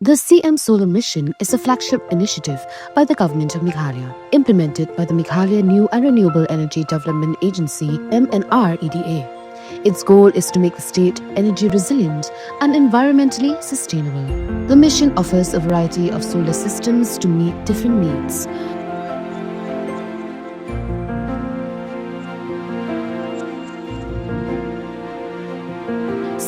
The CM Solar Mission is a flagship initiative by the Government of Meghalaya, implemented by the Meghalaya New and Renewable Energy Development Agency (MNREDA). Its goal is to make the state energy resilient and environmentally sustainable. The mission offers a variety of solar systems to meet different needs.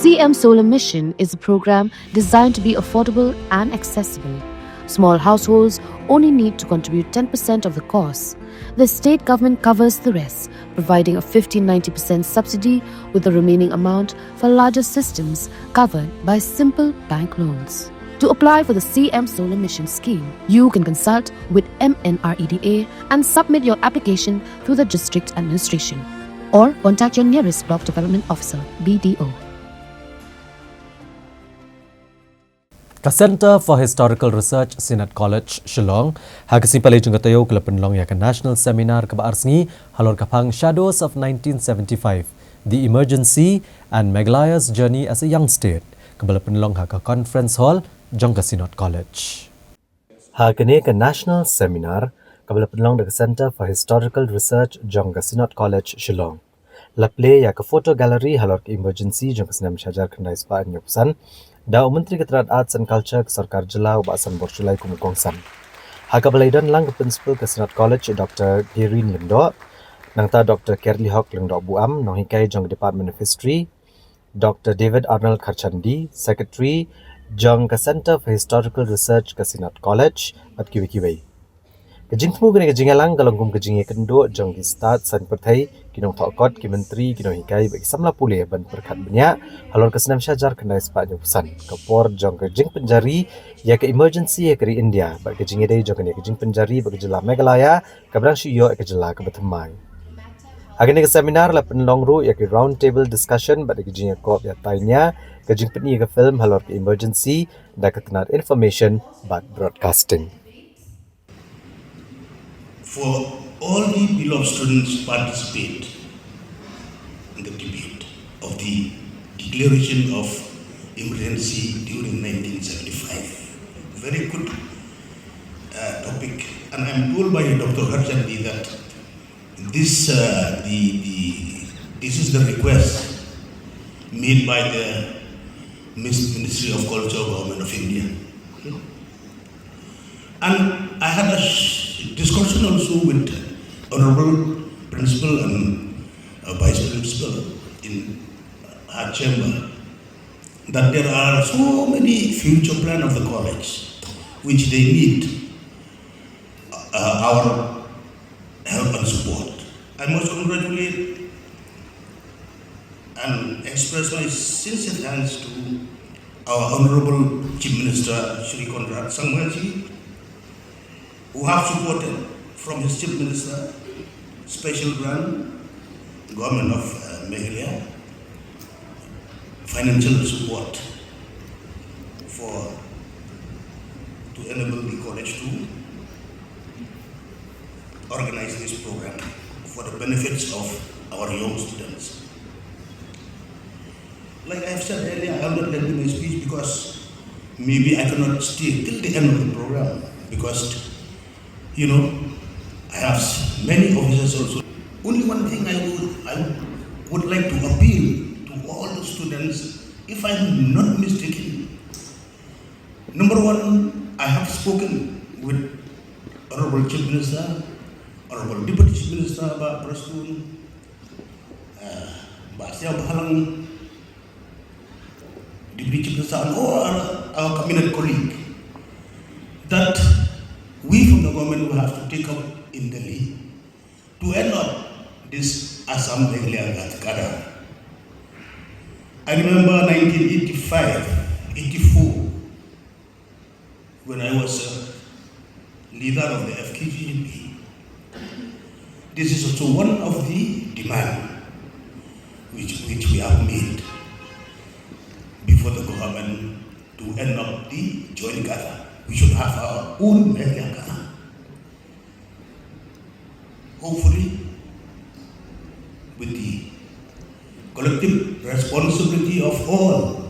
CM Solar Mission is a program designed to be affordable and accessible. Small households only need to contribute 10% of the cost. The state government covers the rest, providing a 50-90% subsidy with the remaining amount for larger systems covered by simple bank loans. To apply for the CM Solar Mission scheme, you can consult with MNREDA and submit your application through the district administration or contact your nearest block development officer, BDO. The Center for Historical Research, Synod College, Shillong, Hakasi Palejung Katayo ke Pynlong ya national seminar ke Baarsengi, halor kapang Shadows of 1975, The Emergency and Meghalaya's Journey as a Young State, ke Pynlong haka Conference Hall, jong ke Synod College. Hakane ke national seminar, ke Pynlong the Center for Historical Research, jong ke Synod College, Shillong. Laple ya ke photo gallery halor ke emergency jong ke Snem Shajar kendai spa nyopsan. Da Menteri Keterangan Arts and Culture ke Sarkar Jela Ubasan Borsulai Kumukongsan. Haka Balaidan lang ke Principal ke Synod College Dr. Girin Lindo, nangta Dr. Kerli Hok Lindo Buam, nohikai jong Department of History, Dr. David Arnold Karchandi, Secretary jong ke Center for Historical Research ke Synod College at kiwi-kiwi. Kejing temu kena kejing alang kalongkum kejing kendo jong di start san pertai kinong thokot ki menteri kinong hikai bagi samla pulih ban perkat banyak halor ke Snem Shajar kendai sepak pesan kapor jong kejing penjari ya ke emergency ya ke India bagi kejing edai jong kejing penjari bagi jela Meghalaya kabrang shiyo ke jela ke Batamai. Agak ke seminar la Pynlong ru ya ke round table discussion bagi kejing kop ya tanya kejing peni ke film halor ke emergency dan ketenar information but broadcasting. For all the beloved students participate in the debate of the declaration of emergency during 1975. Very good topic, and I'm told by Dr. Harchandi that this is the request made by the Ministry of Culture, Government of India. And I had a discussion also with Honorable Principal and Vice Principal in our chamber that there are so many future plans of the college which they need our help and support. I must congratulate and express my sincere thanks to our Honorable Chief Minister Shri Conrad Sangmaji, who have supported from his Chief Minister special grant, Government of Meghalaya, financial support to enable the college to organize this program for the benefits of our young students. Like I have said earlier, I will not lengthen my speech because maybe I cannot stay till the end of the program because I have many officers also. Only one thing I would like to appeal to all the students, if I'm not mistaken. Number one, I have spoken with Honorable Chief Minister, Honorable Deputy Chief Minister, Pak Prastun, Pak Siam Bahalang, Deputy Chief Minister, and all our cabinet colleagues, that we from the government will have to take up in Delhi to end up this Assam Meghalaya Gadar. I remember 1985, 84, when I was leader of the FKGP. This is also one of the demands which we have made before the government to end up the joint Gadar. We should have our own Meghalaya Gadar. Hopefully, with the collective responsibility of all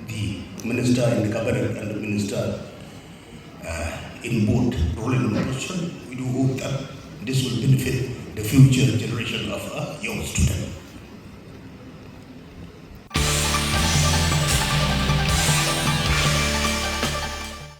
the minister in the cabinet and the minister in both role and opposition. We do hope that this will benefit the future generation of young students.